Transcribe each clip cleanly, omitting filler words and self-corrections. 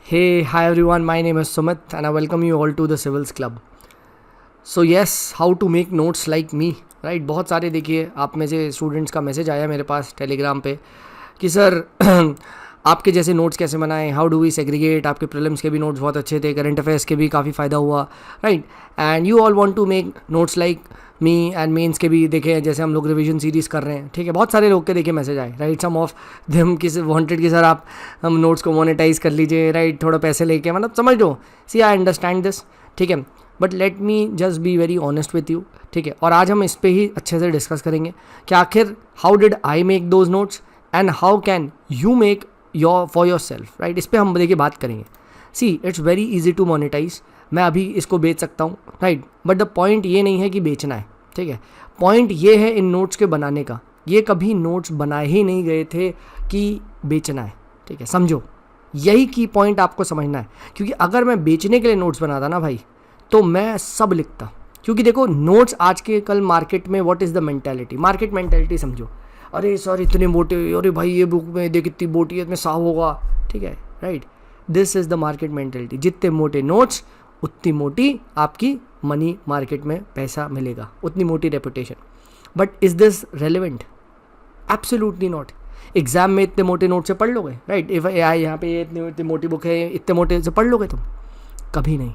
Hey, hi everyone, my name is Sumit and I welcome you all to the Civils Club. So yes, how to make notes like me, right? बहुत सारे देखिए आप में से students का message आया मेरे पास टेलीग्राम पे कि सर आपके जैसे नोट्स कैसे बनाएं, हाउ डू वी सेग्रीगेट, आपके प्रीलिम्स के भी नोट्स बहुत अच्छे थे, करंट अफेयर्स के भी काफ़ी फ़ायदा हुआ, right? And you all want to make notes like me and mains के भी देखे जैसे हम लोग रिवीजन सीरीज़ कर रहे हैं, ठीक है? बहुत सारे लोग के देखे मैसेज आए, राइट? सम ऑफ देम किस वांटेड कि सर आप हम नोट्स को मोनेटाइज कर लीजिए, राइट? थोड़ा पैसे लेके, मतलब समझ लो, सी आई अंडरस्टैंड दिस, ठीक है? But let me just be very honest with you, ठीक है? और आज हम इस पर ही अच्छे से डिस्कस करेंगे कि आखिर how did I make those notes and how can you make for yourself, right? इस पर हम देखिए बात करेंगे. See it's very easy to monetize. मैं अभी इसको बेच सकता हूँ, राइट? बट द पॉइंट ये नहीं है कि बेचना है, ठीक है? पॉइंट ये है इन नोट्स के बनाने का. ये कभी नोट्स बनाए ही नहीं गए थे कि बेचना है, ठीक है? समझो, यही की पॉइंट आपको समझना है. क्योंकि अगर मैं बेचने के लिए नोट्स बनाता ना भाई, तो मैं सब लिखता. क्योंकि देखो नोट्स आज के कल मार्केट में what is the mentality, market mentality समझो. अरे सर इतने मोटे, अरे भाई ये बुक में देख इतनी मोटी है, इसमें साफ होगा, ठीक है, right? This is the market mentality. जितने मोटे नोट्स उतनी मोटी आपकी मनी मार्केट में पैसा मिलेगा, उतनी मोटी reputation. But is this relevant? Absolutely not. Exam में इतने मोटे नोट से पढ़ लोगे, राइट? इफ यहाँ पे ये इतनी मोटी बुक है, इतने मोटे से पढ़ लोगे तुम? कभी नहीं.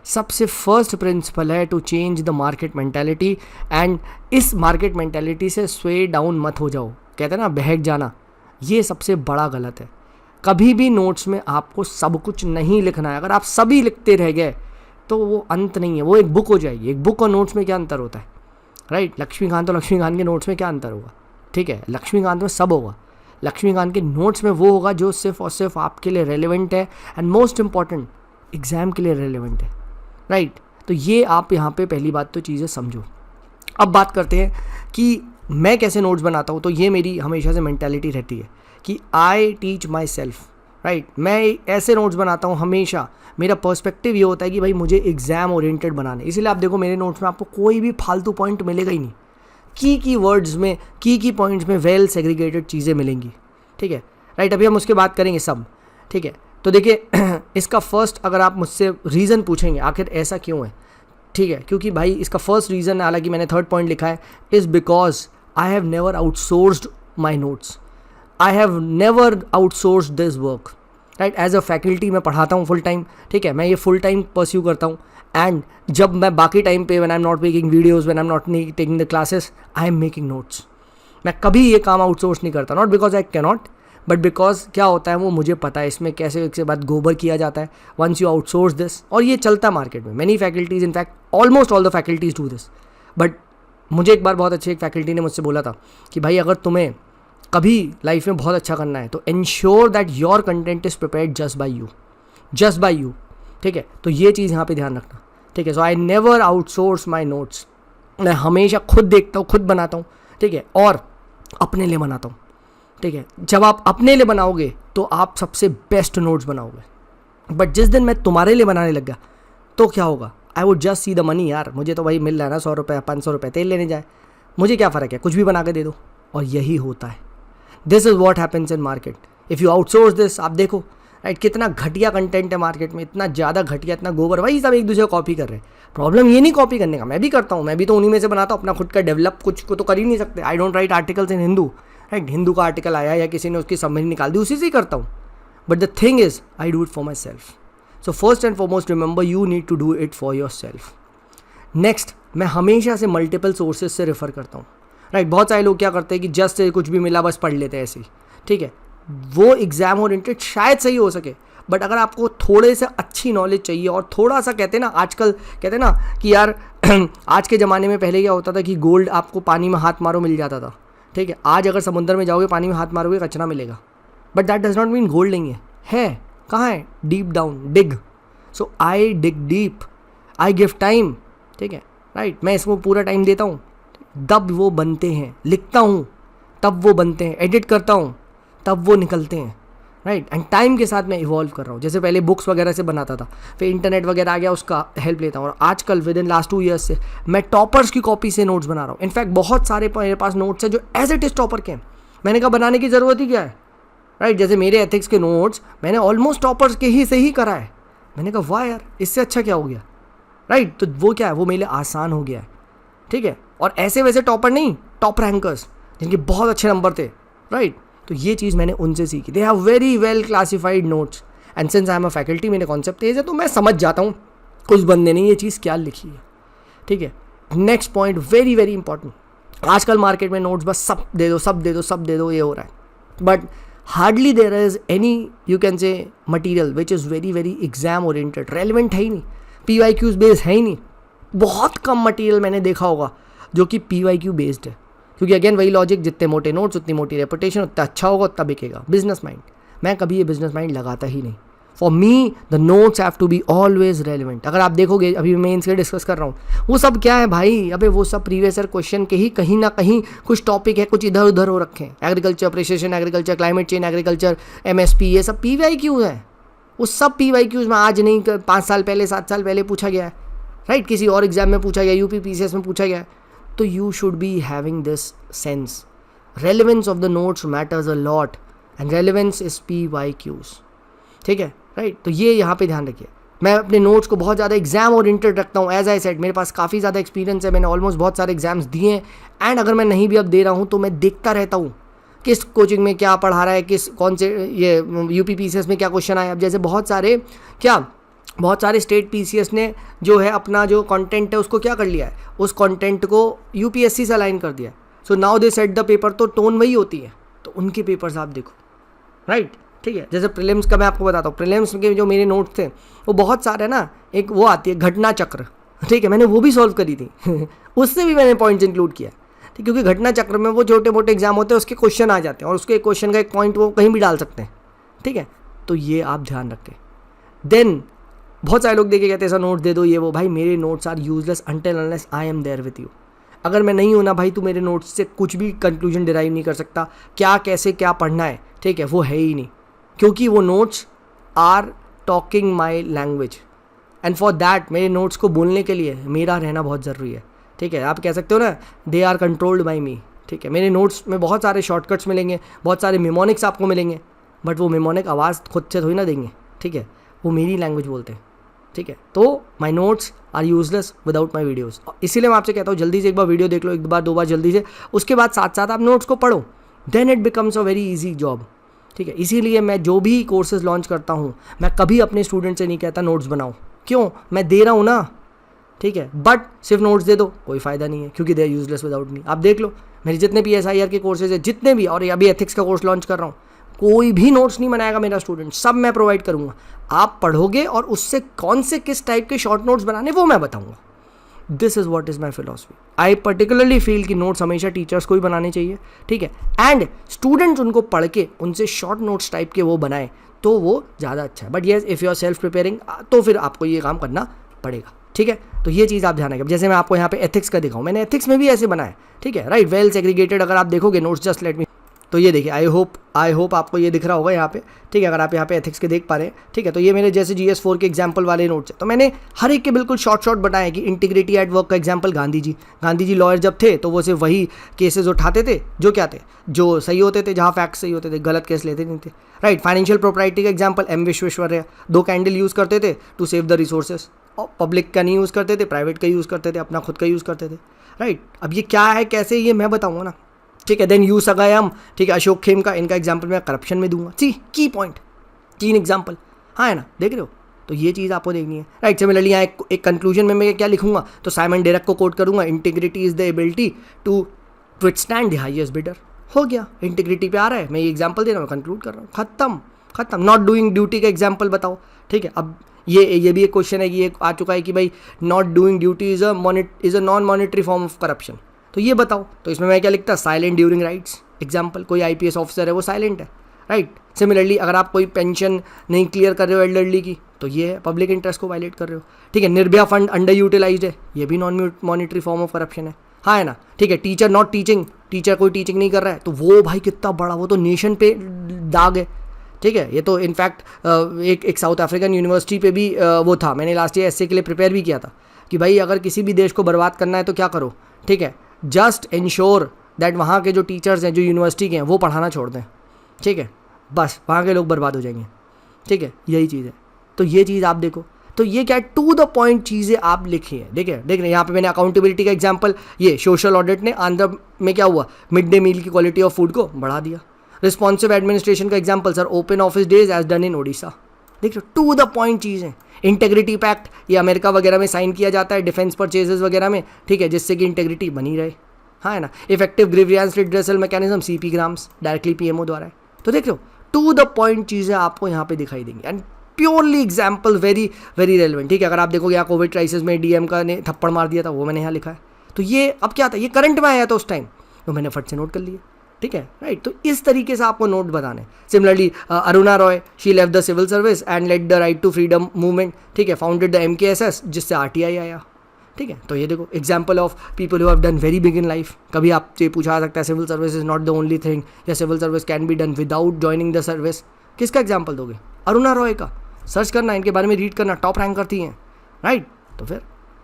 सबसे फर्स्ट प्रिंसिपल है to change the market mentality. And इस मार्केट मेंटालिटी से स्वे डाउन मत हो जाओ, कहते हैं ना बहक जाना. ये सबसे बड़ा गलत है. कभी भी नोट्स में आपको सब कुछ नहीं लिखना है. अगर आप सभी लिखते रह गए तो वो अंत नहीं है, वो एक बुक हो जाएगी. एक बुक और नोट्स में क्या अंतर होता है, राइट? लक्ष्मीकांत और लक्ष्मीकांत के नोट्स में क्या अंतर होगा, ठीक है? लक्ष्मीकांत में सब होगा, लक्ष्मीकांत के नोट्स में वो होगा जो सिर्फ और सिर्फ आपके लिए रेलिवेंट है एंड मोस्ट इंपॉर्टेंट एग्ज़ाम के लिए रेलिवेंट है, राइट? तो ये आप यहाँ पे पहली बात तो चीज़ें समझो. अब बात करते हैं कि मैं कैसे नोट्स बनाता हूँ. तो ये मेरी हमेशा से मेंटालिटी रहती है कि I teach my self, right? मैं ऐसे नोट्स बनाता हूँ हमेशा. मेरा पर्सपेक्टिव ये होता है कि भाई मुझे एग्ज़ाम ओरिएंटेड बनाना है. इसीलिए आप देखो मेरे नोट्स में आपको कोई भी फालतू पॉइंट मिलेगा ही नहीं. की वर्ड्स में, की पॉइंट्स में वेल सेग्रीगेटेड चीज़ें मिलेंगी, ठीक है, राइट? अभी हम उसके बात करेंगे सब, ठीक है? तो देखिए इसका फर्स्ट अगर आप मुझसे रीज़न पूछेंगे आखिर ऐसा क्यों है, ठीक है? क्योंकि भाई इसका फर्स्ट रीज़न, हालांकि मैंने थर्ड पॉइंट लिखा है, is because I have never outsourced my notes. I have never outsourced this work, right? As a faculty मैं पढ़ाता हूँ फुल टाइम, ठीक है? मैं ये फुल टाइम परस्यू करता हूँ. एंड जब मैं बाकी टाइम पे when I am not making videos, when I am not taking the classes, I am making notes. मैं कभी ये काम आउटसोर्स नहीं करता. Not because I can not, but because क्या होता है वो मुझे पता है इसमें कैसे एक से बाद गोबर किया जाता है वंस यू आउटसोर्स दिस. और ये चलता है मार्केट में. Many faculties, in fact almost all the faculties do this. But मुझे एक बार बहुत अच्छे एक फैकल्टी ने मुझसे बोला था कि भाई अगर तुम्हें कभी लाइफ में बहुत अच्छा करना है तो ensure that your content is prepared just by you, ठीक है? तो ये चीज़ यहाँ पे ध्यान रखना, ठीक है? So I never outsource my notes. मैं हमेशा खुद देखता हूँ, खुद बनाता हूँ, ठीक है? और अपने लिए बनाता हूँ, ठीक है? जब आप अपने लिए बनाओगे तो आप सबसे बेस्ट नोट्स बनाओगे. बट जिस दिन मैं तुम्हारे लिए बनाने लग गया तो क्या होगा? I would just see the money. यार मुझे तो भाई मिल रहा है ना 100 रुपये 500 रुपये, तेल लेने जाए, मुझे क्या फ़र्क है, कुछ भी बना के दे दो. और यही होता है. This is what happens in market if you outsource this. आप देखो, राइट? कितना घटिया कंटेंट है मार्केट में, इतना ज़्यादा घटिया, इतना गोबर. भाई सब एक दूसरे को कॉपी कर रहे हैं. प्रॉब्लम ये नहीं कॉपी करने का, मैं भी करता हूँ, मैं भी तो उन्हीं में से बनाता हूँ. अपना खुद का डेवलप कुछ को तो कर ही नहीं सकते. I don't write articles in Hindu, right? Hindu का आर्टिकल आया या किसी ने उसकी समरी निकाल दी, उसी से ही करता हूँ. But the thing is I do it for myself. So first and foremost remember you need to do it for yourself. Next, मैं हमेशा से मल्टीपल सोर्सेज से रेफ़र करता हूँ, राइट? बहुत सारे लोग क्या करते हैं कि जस्ट कुछ भी मिला बस पढ़ लेते हैं ऐसे ही, ठीक है? वो एग्ज़ाम ओरिएंटेड शायद सही हो सके. बट अगर आपको थोड़े से अच्छी नॉलेज चाहिए और थोड़ा सा, कहते हैं ना आजकल, कहते हैं ना कि यार आज के ज़माने में पहले क्या होता था कि गोल्ड आपको पानी में हाथ मारो मिल जाता था, ठीक है? आज अगर समुद्र में जाओगे, पानी में हाथ मारोगे, कचरा मिलेगा. But that does not mean gold नहीं है. कहाँ है? Deep down, dig. So I dig deep, I give time, ठीक है, राइट? मैं इसको पूरा टाइम देता हूँ, तब वो बनते हैं. लिखता हूँ तब वो बनते हैं. एडिट करता हूँ तब वो निकलते हैं, राइट? एंड टाइम के साथ मैं इवॉल्व कर रहा हूँ. जैसे पहले बुक्स वगैरह से बनाता था, फिर इंटरनेट वगैरह आ गया, उसका हेल्प लेता हूँ. और आजकल विद इन लास्ट 2 ईयर्स से मैं टॉपर्स की कॉपी से नोट्स बना रहा हूँ. इनफैक्ट बहुत सारे मेरे पास नोट्स हैं जो एज इट इज़ टॉपर के हैं. मैंने कहा बनाने की ज़रूरत ही क्या है, राइट। जैसे मेरे एथिक्स के नोट्स मैंने ऑलमोस्ट टॉपर्स के ही से ही करा है। मैंने कहा वाह यार, इससे अच्छा क्या हो गया, राइट। तो वो क्या है, वो मेरे लिए आसान हो गया है, ठीक है। और ऐसे वैसे टॉपर नहीं, टॉप रैंकर्स जिनके बहुत अच्छे नंबर थे, राइट। तो ये चीज़ मैंने उनसे सीखी। They have very well classified notes and since I am a faculty, मेरे कॉन्सेप्ट तेज है तो मैं समझ जाता हूँ उस बंदे ने ये चीज़ क्या लिखी है, ठीक है। Next point very very important, आजकल मार्केट में नोट्स बस सब दे दो सब दे दो सब दे दो ये हो रहा है, but hardly there is any you can say material which is very very exam oriented, relevant है ही नहीं, PYQs बेस्ड है ही नहीं। बहुत कम मटीरियल मैंने देखा होगा जो कि PYQ बेस्ड है, क्योंकि अगेन वही लॉजिक, जितने मोटे नोट्स उतनी मोटी रेपुटेशन, उतना अच्छा होगा उतना बिकेगा। बिजनेस माइंड, मैं कभी ये बिजनेस माइंड लगाता ही नहीं। For me the notes have to be always relevant. अगर आप देखोगे अभी मैं इनसे डिस्कस कर रहा हूँ, वो सब क्या है भाई, अबे वो सब प्रीवियस ईयर क्वेश्चन के ही कहीं ना कहीं कुछ टॉपिक है, कुछ इधर उधर हो रखे हैं। Agriculture precision agriculture, climate change agriculture, MSP, ये सब PYQ है। उस सब PYQs में आज नहीं 5 साल पहले 7 साल पहले पूछा गया है, राइट। किसी और एग्जाम में पूछा गया, UP PCS में पूछा गया है। तो you should be having this sense, relevance of the notes matters a lot and relevance is PYQs, ठीक है, राइट। तो ये यहाँ पे ध्यान रखिए। मैं अपने नोट्स को बहुत ज़्यादा एग्जाम ओरिएंटेड रखता हूँ। एज आई सेड, मेरे पास काफ़ी ज़्यादा एक्सपीरियंस है, मैंने ऑलमोस्ट बहुत सारे एग्जाम्स दिए हैं एंड अगर मैं नहीं भी अब दे रहा हूँ तो मैं देखता रहता हूँ किस कोचिंग में क्या पढ़ा रहा है, किस कौन से ये UP PCS में क्या क्वेश्चन आए। अब जैसे बहुत सारे स्टेट PCS ने जो है अपना जो कंटेंट है उसको क्या कर लिया है, उस कंटेंट को UPSC से अलाइन कर दिया है। So now they set the paper, तो टोन वही होती है, तो उनके पेपर्स आप देखो, राइट, ठीक है। जैसे प्रीलिम्स का मैं आपको बताता हूँ, प्रीलिम्स के जो मेरे नोट्स थे वो बहुत सारे ना, एक वो आती है घटना चक्र, ठीक है, मैंने वो भी सॉल्व करी थी उससे भी मैंने पॉइंट्स इंक्लूड किया, ठीक, क्योंकि घटना चक्र में वो छोटे मोटे एग्जाम होते हैं, उसके क्वेश्चन आ जाते हैं और उसके क्वेश्चन का एक पॉइंट वो कहीं भी डाल सकते हैं, ठीक है। तो ये आप ध्यान रखें। देन बहुत सारे लोग देखे कहते हैं ऐसा नोट दे दो ये वो, भाई मेरे notes are useless until unless I am there with you. अगर मैं नहीं हूँ ना भाई, तू मेरे नोट्स से कुछ भी कंक्लूजन डिराइव नहीं कर सकता, क्या कैसे क्या पढ़ना है, ठीक है, वो है ही नहीं, क्योंकि वो notes are talking my language and for that मेरे नोट्स को बोलने के लिए मेरा रहना बहुत ज़रूरी है, ठीक है। आप कह सकते हो ना, दे आर कंट्रोल्ड बाई मी, ठीक है। मेरे नोट्स में बहुत सारे शॉर्टकट्स मिलेंगे, बहुत सारे मिमोनिक्स आपको मिलेंगे, बट वो मिमोनिक आवाज़ खुद से थोड़ी ना देंगे, ठीक है, वो मेरी लैंग्वेज बोलते हैं, ठीक है। तो my notes are useless without my videos. इसीलिए मैं आपसे कहता हूँ जल्दी से एक बार वीडियो देख लो, एक बार दो बार जल्दी से, उसके बाद साथ साथ आप नोट्स को पढ़ो, then it becomes a very easy job, ठीक है। इसीलिए मैं जो भी कोर्सेज लॉन्च करता हूँ मैं कभी अपने स्टूडेंट से नहीं कहता नोट्स बनाओ, क्यों, मैं दे रहा हूँ ना, ठीक है, बट सिर्फ नोट्स दे दो कोई फ़ायदा नहीं है, क्योंकि they are useless without me. आप देख लो मेरे जितने भी SIR के कोर्सेज है, जितने भी, और अभी एथिक्स का कोर्स लॉन्च कर रहा हूँ, कोई भी नोट्स नहीं बनाएगा मेरा स्टूडेंट, सब मैं प्रोवाइड करूँगा। आप पढ़ोगे और उससे कौन से किस टाइप के शॉर्ट नोट्स बनाने वो मैं बताऊँगा। This is what is my philosophy. I particularly feel कि नोट्स हमेशा टीचर्स को ही बनाने चाहिए, ठीक है, एंड स्टूडेंट्स उनको पढ़ के उनसे शॉर्ट नोट्स टाइप के वो बनाए तो वो ज़्यादा अच्छा है। But yes, if you are self preparing तो फिर आपको ये काम करना पड़ेगा, ठीक है। तो ये चीज़ आप ध्यान रखें। जैसे मैं आपको यहाँ पे एथिक्स का दिखाऊँ, मैंने एथिक्स में भी ऐसे बनाया, ठीक है, राइट, वेल सेग्रीगेटेड। अगर आप देखोगे नोट्स, जस्ट लेट मी, तो ये देखिए, आई होप आपको ये दिख रहा होगा यहाँ पे, ठीक है, अगर आप यहाँ पे एथिक्स के देख पा रहे हैं, ठीक है। तो ये मेरे जैसे GS4 के एग्जाम्पल वाले नोट्स है, तो मैंने हर एक के बिल्कुल शॉर्ट बनाए कि इंटीग्रिटी एट वर्क का एग्जाम्पल गांधी जी लॉयर जब थे तो वो सिर्फ वही केसेस उठाते थे जो क्या थे, जो सही होते थे, जहाँ फैक्ट सही होते थे, गलत केस लेते नहीं थे, राइट। फाइनेंशियल प्रोप्राइटी का example M Visvesvaraya 2 candle use करते थे टू सेव द रिसोर्सेज, और पब्लिक का नहीं यूज़ करते थे, प्राइवेट का यूज़ करते थे, अपना खुद का यूज़ करते थे, राइट। अब ये क्या है कैसे, ये मैं बताऊँगा ना, ठीक है। देन सगायम, ठीक है, अशोक खेम का, इनका एग्जाम्पल मैं करप्शन में दूंगा। सी की पॉइंट, 3 एग्जाम्पल, हाँ है ना, देख रहे हो। तो ये चीज़ आपको देखनी है, राइट। सिमिलरली यहाँ एक कंक्लूजन में मैं क्या लिखूंगा, तो साइमन डायरेक्ट को कोट करूंगा, integrity is the ability to withstand the highest bidder. हो गया, इंटीग्रिटी पे आ रहा है, मैं ये एग्जाम्पल दे रहा हूँ, कंक्लूड कर रहा हूँ, खत्म। नॉट डूइंग ड्यूटी का एग्जाम्पल बताओ, ठीक है। अब ये भी एक क्वेश्चन है कि ये आ चुका है कि भाई not doing duty is a non monetary form of corruption, तो ये बताओ। तो इसमें मैं क्या लिखता, साइलेंट ड्यूरिंग राइट्स, एग्जाम्पल, कोई IPS ऑफिसर है वो साइलेंट है, राइट। सिमिलरली अगर आप कोई पेंशन नहीं क्लियर कर रहे हो एल्डरली की, तो ये है पब्लिक इंटरेस्ट को वायलेट कर रहे हो, ठीक है। निर्भया फंड अंडर यूटिलाइज्ड है, ये भी non monetary form of corruption है, हाँ है ना, ठीक है। टीचर नॉट टीचिंग, टीचर कोई टीचिंग नहीं कर रहा है, तो वो भाई कितना बड़ा, वो तो नेशन पे दाग है, ठीक है। ये तो इनफैक्ट एक साउथ अफ्रीकन यूनिवर्सिटी पे भी वो था, मैंने लास्ट ईयर essay के लिए प्रिपेयर भी किया था कि भाई अगर किसी भी देश को बर्बाद करना है तो क्या करो, ठीक है, जस्ट इंश्योर दैट वहाँ के जो टीचर्स हैं जो यूनिवर्सिटी के हैं वो पढ़ाना छोड़ दें, ठीक है। बस वहाँ के लोग बर्बाद हो जाएंगे, ठीक है, यही चीज़ है। तो ये चीज़ आप देखो, तो ये क्या है, टू द पॉइंट चीज़ें आप लिखिए। देख रहे यहाँ पे मैंने अकाउंटेबिलिटी का एग्जांपल, ये सोशल ऑडिट ने आंध्र में क्या हुआ, मिड डे मील की क्वालिटी ऑफ फूड को बढ़ा दिया। रिस्पॉन्सिव एडमिनिस्ट्रेशन का example, sir open office days as done in Odisha. देख रहे टू द पॉइंट चीज़ें। इंटेग्रिटी पैक्ट, ये अमेरिका वगैरह में साइन किया जाता है डिफेंस परचेजेस वगैरह में, ठीक है, जिससे कि इंटेग्रिटी बनी रहे, हाँ है ना। Effective grievance redressal mechanism CP grams directly PMO द्वारा है। तो देख लो टू द पॉइंट चीज़ें आपको यहाँ पे दिखाई देंगी and purely example, very very relevant, ठीक है। अगर आप देखोगे यहाँ कोविड क्राइसिस में DM का ने थप्पड़ मार दिया था, वो मैंने यहाँ लिखा है। तो ये अब क्या था, ये करंट में आया था उस टाइम, तो मैंने फट से नोट कर लिया, ठीक है, राइट। तो इस तरीके से आपको नोट बताने। Similarly Aruna Roy, she left the civil service and let the right to freedom movement, ठीक है, फाउंडेड द MKSS, जिससे RTI आया, ठीक है। तो ये देखो example of people who have done very big in life. कभी आपसे पूछा जा सकता है civil service is not the only thing, या civil service can be done without joining the service. किसका एग्जाम्पल दोगे? अरुणा रॉय का। सर्च करना, इनके बारे में रीड करना, टॉप रैंक करती हैं, राइट। तो फिर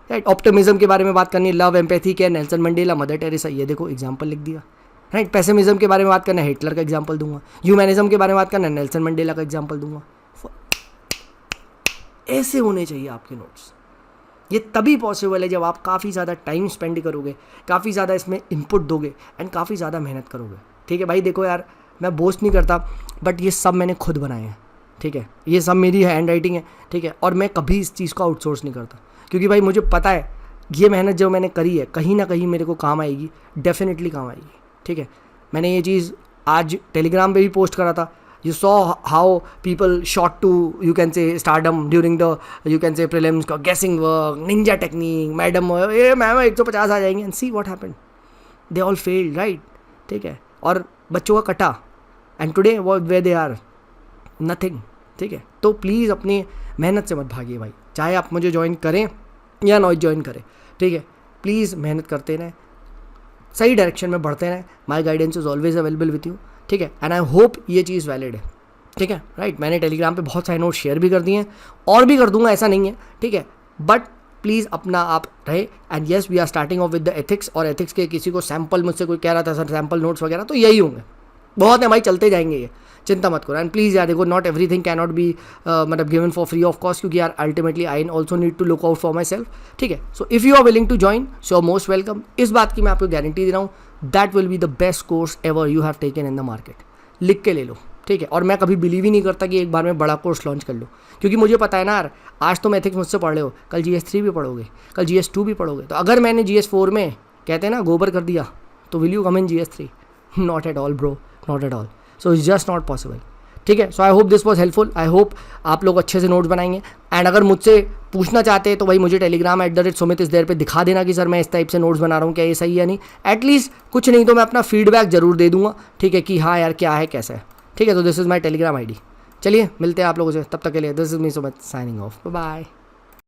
राइट, ऑप्टिमिज्म के बारे में बात करनी, लव एम्पैथी के नेल्सन मंडेला, मदर टेरेसा, ये देखो एग्जाम्पल लिख दिया, राइट। पेसिमिज्म के बारे में बात करना है, हिटलर का एग्जाम्पल दूंगा। ह्यूमैनिज्म के बारे में बात करना है, नेल्सन मंडेला का एग्जाम्पल दूंगा। ऐसे होने चाहिए आपके नोट्स। ये तभी पॉसिबल है जब आप काफ़ी ज़्यादा टाइम स्पेंड करोगे, काफ़ी ज़्यादा इसमें इनपुट दोगे एंड काफ़ी ज़्यादा मेहनत करोगे, ठीक है भाई। देखो यार, मैं बोस्ट नहीं करता, बट ये सब मैंने खुद बनाए हैं, ठीक है, ये सब मेरी हैंड राइटिंग है, ठीक है। और मैं कभी इस चीज़ को आउटसोर्स नहीं करता, क्योंकि भाई मुझे पता है ये मेहनत जो मैंने करी है कहीं ना कहीं मेरे को काम आएगी, डेफिनेटली काम आएगी, ठीक है। मैंने ये चीज़ आज टेलीग्राम पे भी पोस्ट करा था। You saw how people shot to, you can say, stardom during the, you can say, prelims का guessing work, ninja technique, madam ये मैम 150 आ जाएंगे, and see what happened, they all failed, right, ठीक है। और बच्चों का कटा, and today where they are, nothing, ठीक है। तो प्लीज़ अपनी मेहनत से मत भागिए भाई, चाहे आप मुझे ज्वाइन करें या नॉट ज्वाइन करें, ठीक है। प्लीज़ मेहनत करते रहें, सही डायरेक्शन में बढ़ते रहें। My guidance is always available with you, ठीक है। एंड आई होप ये चीज़ वैलिड है, ठीक है, राइट। मैंने टेलीग्राम पे बहुत सारे नोट शेयर भी कर दिए हैं और भी कर दूंगा, ऐसा नहीं है, ठीक है। बट प्लीज़ अपना आप रहे। And yes, we are starting off with the ethics, और एथिक्स के किसी को सैम्पल, मुझसे कोई कह रहा था सर सैम्पल नोट्स वगैरह, तो यही होंगे, बहुत है भाई, चलते जाएंगे, ये चिंता मत करो। एंड प्लीज़ यार देखो, not everything can not be मतलब given for free of cost, क्योंकि यार ultimately I also need to look out for myself, ठीक है। So if you are willing to join, so are most welcome. इस बात की मैं आपको गारंटी दे रहा हूँ, that will be the best course ever you have taken in the market. लिख के ले लो, ठीक है। और मैं कभी बिलीव ही नहीं करता कि एक बार में बड़ा कोर्स लॉन्च कर लो, क्योंकि मुझे पता है ना यार, आज तुम एथिक्स मुझसे पढ़ रहे हो, कल GS3 भी पढ़ोगे, कल GS2 भी पढ़ोगे। तो अगर मैंने GS4 में कहते हैं ना गोबर कर दिया, तो will you come in GS3? Not at all bro, not at all. So it's just not possible, ठीक है। So I hope this was helpful. I hope आप लोग अच्छे से नोट्स बनाएंगे। एंड अगर मुझसे पूछना चाहते हैं तो भाई मुझे टेलीग्राम @Sumit इस देर पे दिखा देना कि सर मैं इस टाइप से नोट्स बना रहा हूँ, क्या ये सही है नहीं। एटलीस्ट कुछ नहीं तो मैं अपना फीडबैक जरूर दे दूंगा, ठीक है, कि हाँ यार क्या है कैसा है, ठीक है। तो this is my Telegram ID। चलिए मिलते हैं आप लोगों से, तब तक के लिए this is me Sumit signing off, bye.